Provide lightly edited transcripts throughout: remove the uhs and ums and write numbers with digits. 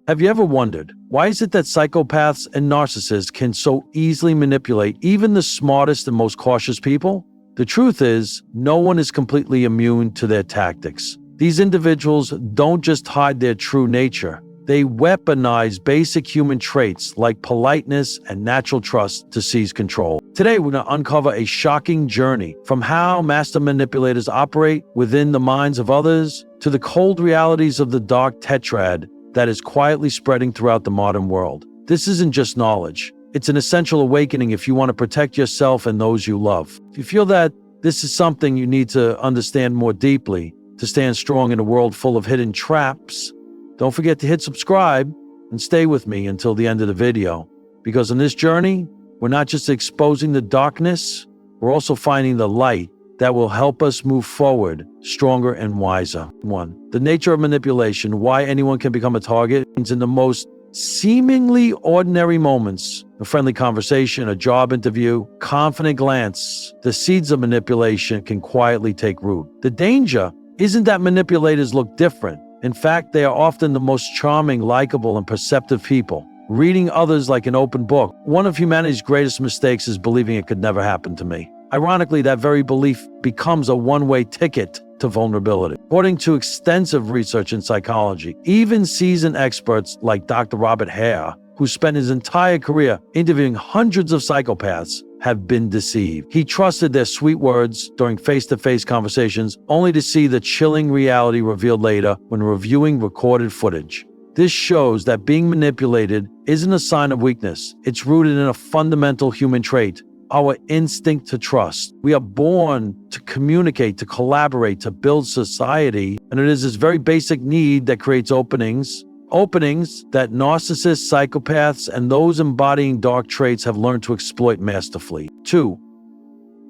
Have you ever wondered, why is it that psychopaths and narcissists can so easily manipulate even the smartest and most cautious people? The truth is, no one is completely immune to their tactics. These individuals don't just hide their true nature. They weaponize basic human traits like politeness and natural trust to seize control. Today, we're going to uncover a shocking journey from how master manipulators operate within the minds of others to the cold realities of the dark tetrad that is quietly spreading throughout the modern world. This isn't just knowledge. It's an essential awakening if you want to protect yourself and those you love. If you feel that this is something you need to understand more deeply to stand strong in a world full of hidden traps, don't forget to hit subscribe and stay with me until the end of the video. Because on this journey, we're not just exposing the darkness, we're also finding the light that will help us move forward stronger and wiser. 1. The nature of manipulation, why anyone can become a target, is in the most seemingly ordinary moments. A friendly conversation, a job interview, confident glance. The seeds of manipulation can quietly take root. The danger isn't that manipulators look different. In fact, they are often the most charming, likable, and perceptive people, reading others like an open book. One of humanity's greatest mistakes is believing it could never happen to me. Ironically, that very belief becomes a one-way ticket to vulnerability. According to extensive research in psychology, even seasoned experts like Dr. Robert Hare, who spent his entire career interviewing hundreds of psychopaths, have been deceived. He trusted their sweet words during face-to-face conversations, only to see the chilling reality revealed later when reviewing recorded footage. This shows that being manipulated isn't a sign of weakness. It's rooted in a fundamental human trait, our instinct to trust. We are born to communicate, to collaborate, to build society, and it is this very basic need that creates openings that narcissists, psychopaths, and those embodying dark traits have learned to exploit masterfully. 2.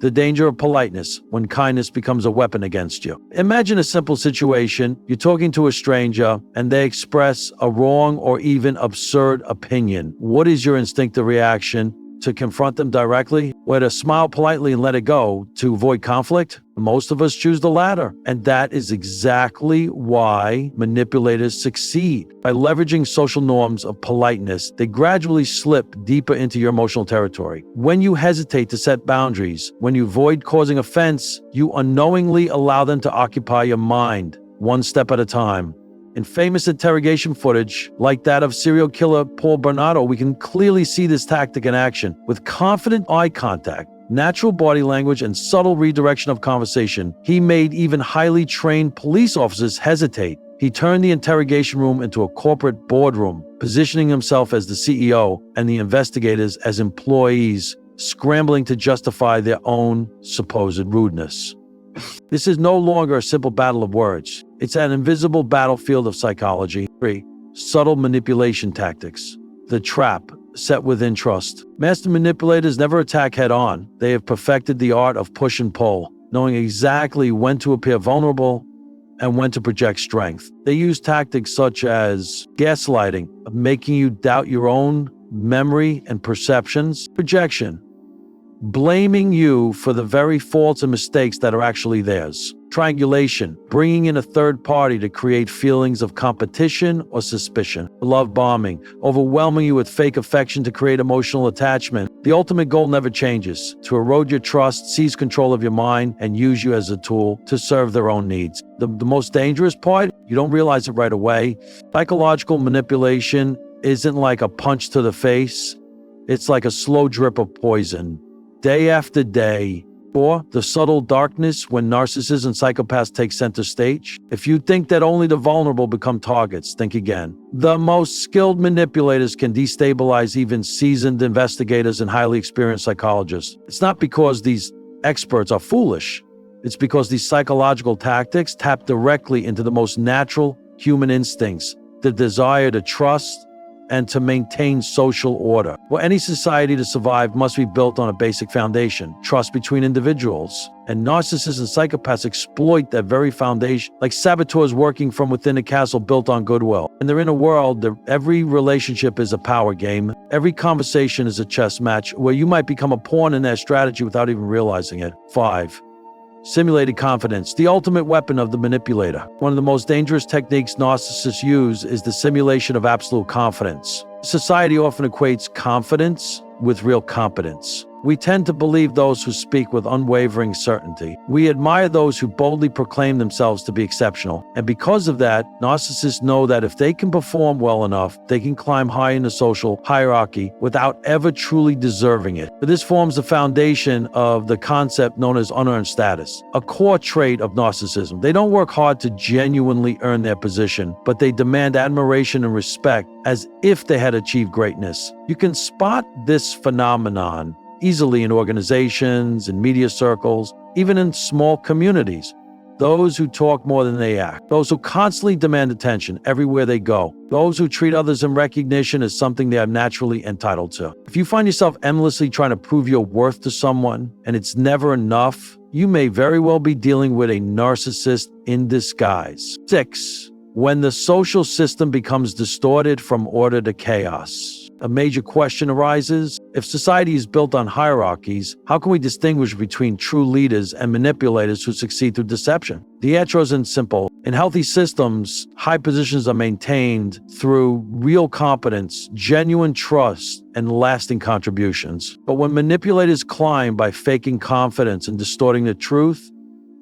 The danger of politeness, when kindness becomes a weapon against you. Imagine a simple situation. You're talking to a stranger and they express a wrong or even absurd opinion. What is your instinctive reaction? To confront them directly, or to smile politely and let it go to avoid conflict? Most of us choose the latter. And that is exactly why manipulators succeed. By leveraging social norms of politeness, they gradually slip deeper into your emotional territory. When you hesitate to set boundaries, when you avoid causing offense, you unknowingly allow them to occupy your mind, one step at a time. In famous interrogation footage, like that of serial killer Paul Bernardo, we can clearly see this tactic in action. With confident eye contact, natural body language, and subtle redirection of conversation, he made even highly trained police officers hesitate. He turned the interrogation room into a corporate boardroom, positioning himself as the CEO and the investigators as employees, scrambling to justify their own supposed rudeness. This is no longer a simple battle of words. It's an invisible battlefield of psychology. 3. Subtle manipulation tactics. The trap set within trust. Master manipulators never attack head-on. They have perfected the art of push and pull, knowing exactly when to appear vulnerable and when to project strength. They use tactics such as gaslighting, making you doubt your own memory and perceptions. Projection, blaming you for the very faults and mistakes that are actually theirs. Triangulation, bringing in a third party to create feelings of competition or suspicion. Love bombing, overwhelming you with fake affection to create emotional attachment. The ultimate goal never changes: to erode your trust, seize control of your mind, and use you as a tool to serve their own needs. The most dangerous part, you don't realize it right away. Psychological manipulation isn't like a punch to the face. It's like a slow drip of poison, day after day. Or the subtle darkness, when narcissists and psychopaths take center stage. If you think that only the vulnerable become targets, think again. The most skilled manipulators can destabilize even seasoned investigators and highly experienced psychologists. It's not because these experts are foolish. It's because these psychological tactics tap directly into the most natural human instincts, the desire to trust and to maintain social order. For any society to survive must be built on a basic foundation, trust between individuals. And narcissists and psychopaths exploit that very foundation, like saboteurs working from within a castle built on goodwill. And they're in a world that every relationship is a power game. Every conversation is a chess match where you might become a pawn in their strategy without even realizing it. 5. Simulated confidence, the ultimate weapon of the manipulator. One of the most dangerous techniques narcissists use is the simulation of absolute confidence. Society often equates confidence with real competence. We tend to believe those who speak with unwavering certainty. We admire those who boldly proclaim themselves to be exceptional. And because of that, narcissists know that if they can perform well enough, they can climb high in the social hierarchy without ever truly deserving it. But this forms the foundation of the concept known as unearned status, a core trait of narcissism. They don't work hard to genuinely earn their position, but they demand admiration and respect as if they had achieved greatness. You can spot this phenomenon easily in organizations, in media circles, even in small communities. Those who talk more than they act. Those who constantly demand attention everywhere they go. Those who treat others in recognition as something they are naturally entitled to. If you find yourself endlessly trying to prove your worth to someone and it's never enough, you may very well be dealing with a narcissist in disguise. 6. When the social system becomes distorted from order to chaos. A major question arises: if society is built on hierarchies, how can we distinguish between true leaders and manipulators who succeed through deception? The answer isn't simple. In healthy systems, high positions are maintained through real competence, genuine trust, and lasting contributions. But when manipulators climb by faking confidence and distorting the truth,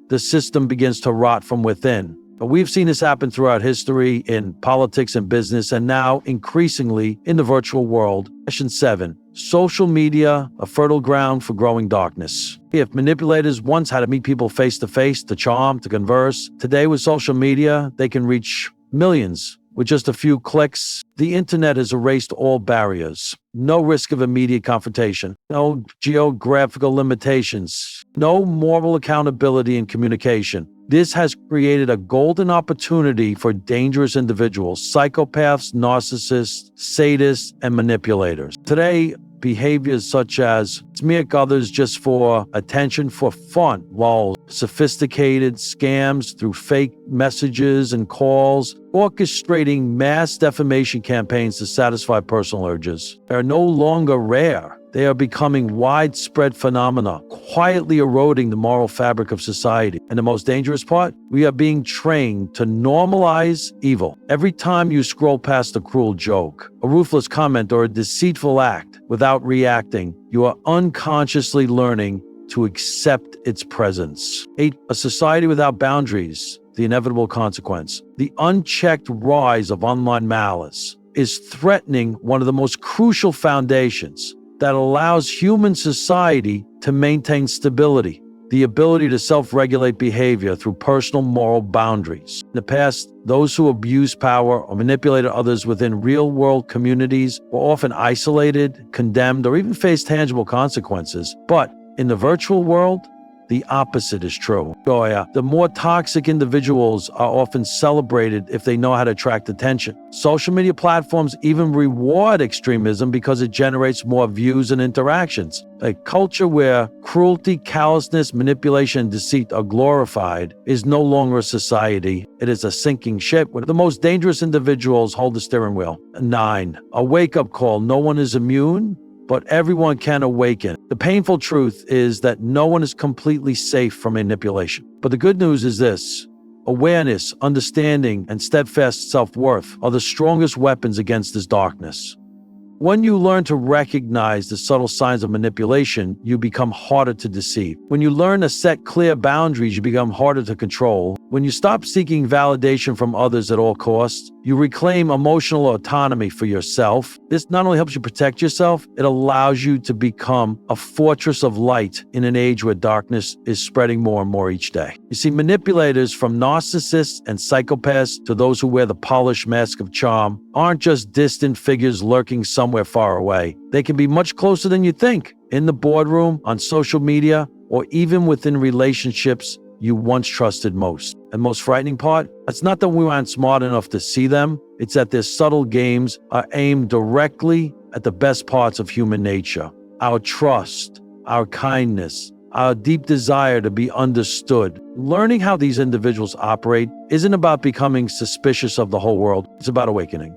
the system begins to rot from within. But we've seen this happen throughout history in politics and business, and now increasingly in the virtual world. Question 7. Social media, a fertile ground for growing darkness. If manipulators once had to meet people face to face, to charm, to converse, today with social media, they can reach millions with just a few clicks. The internet has erased all barriers. No risk of immediate confrontation. No geographical limitations. No moral accountability in communication. This has created a golden opportunity for dangerous individuals, psychopaths, narcissists, sadists, and manipulators. Today, behaviors such as smear others just for attention, for fun, while sophisticated scams through fake messages and calls, orchestrating mass defamation campaigns to satisfy personal urges, are no longer rare. They are becoming widespread phenomena, quietly eroding the moral fabric of society. And the most dangerous part? We are being trained to normalize evil. Every time you scroll past a cruel joke, a ruthless comment, or a deceitful act without reacting, you are unconsciously learning to accept its presence. 8. A society without boundaries, the inevitable consequence. The unchecked rise of online malice is threatening one of the most crucial foundations that allows human society to maintain stability, the ability to self-regulate behavior through personal moral boundaries. In the past, those who abused power or manipulated others within real-world communities were often isolated, condemned, or even faced tangible consequences. But in the virtual world, the opposite is true. The more toxic individuals are often celebrated if they know how to attract attention. Social media platforms even reward extremism because it generates more views and interactions. A culture where cruelty, callousness, manipulation, and deceit are glorified is no longer a society. It is a sinking ship where the most dangerous individuals hold the steering wheel. 9. A wake-up call. No one is immune, but everyone can awaken. The painful truth is that no one is completely safe from manipulation. But the good news is this: awareness, understanding, and steadfast self-worth are the strongest weapons against this darkness. When you learn to recognize the subtle signs of manipulation, you become harder to deceive. When you learn to set clear boundaries, you become harder to control. When you stop seeking validation from others at all costs, you reclaim emotional autonomy for yourself. This not only helps you protect yourself, it allows you to become a fortress of light in an age where darkness is spreading more and more each day. You see, manipulators, from narcissists and psychopaths to those who wear the polished mask of charm, aren't just distant figures lurking somewhere far away. They can be much closer than you think, in the boardroom, on social media, or even within relationships you once trusted most. And most frightening part, it's not that we aren't smart enough to see them, it's that their subtle games are aimed directly at the best parts of human nature. Our trust, our kindness, our deep desire to be understood. Learning how these individuals operate isn't about becoming suspicious of the whole world, it's about awakening.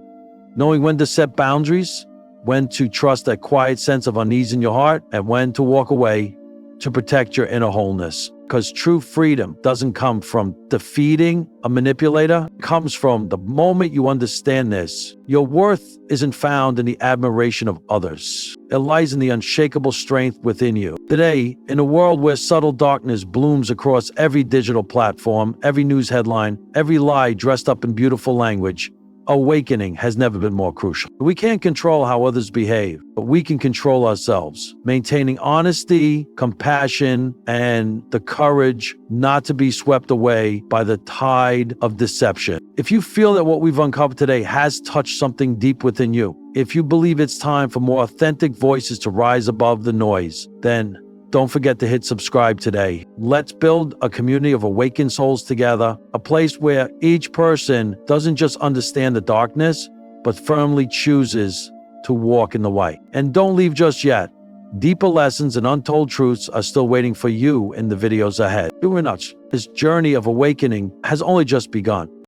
Knowing when to set boundaries, when to trust that quiet sense of unease in your heart, and when to walk away to protect your inner wholeness. Because true freedom doesn't come from defeating a manipulator. It comes from the moment you understand this. Your worth isn't found in the admiration of others. It lies in the unshakable strength within you. Today, in a world where subtle darkness blooms across every digital platform, every news headline, every lie dressed up in beautiful language, awakening has never been more crucial. We can't control how others behave, but we can control ourselves, maintaining honesty, compassion, and the courage not to be swept away by the tide of deception. If you feel that what we've uncovered today has touched something deep within you, if you believe it's time for more authentic voices to rise above the noise, then don't forget to hit subscribe today. Let's build a community of awakened souls together, a place where each person doesn't just understand the darkness, but firmly chooses to walk in the light. And don't leave just yet. Deeper lessons and untold truths are still waiting for you in the videos ahead. Very much. This journey of awakening has only just begun.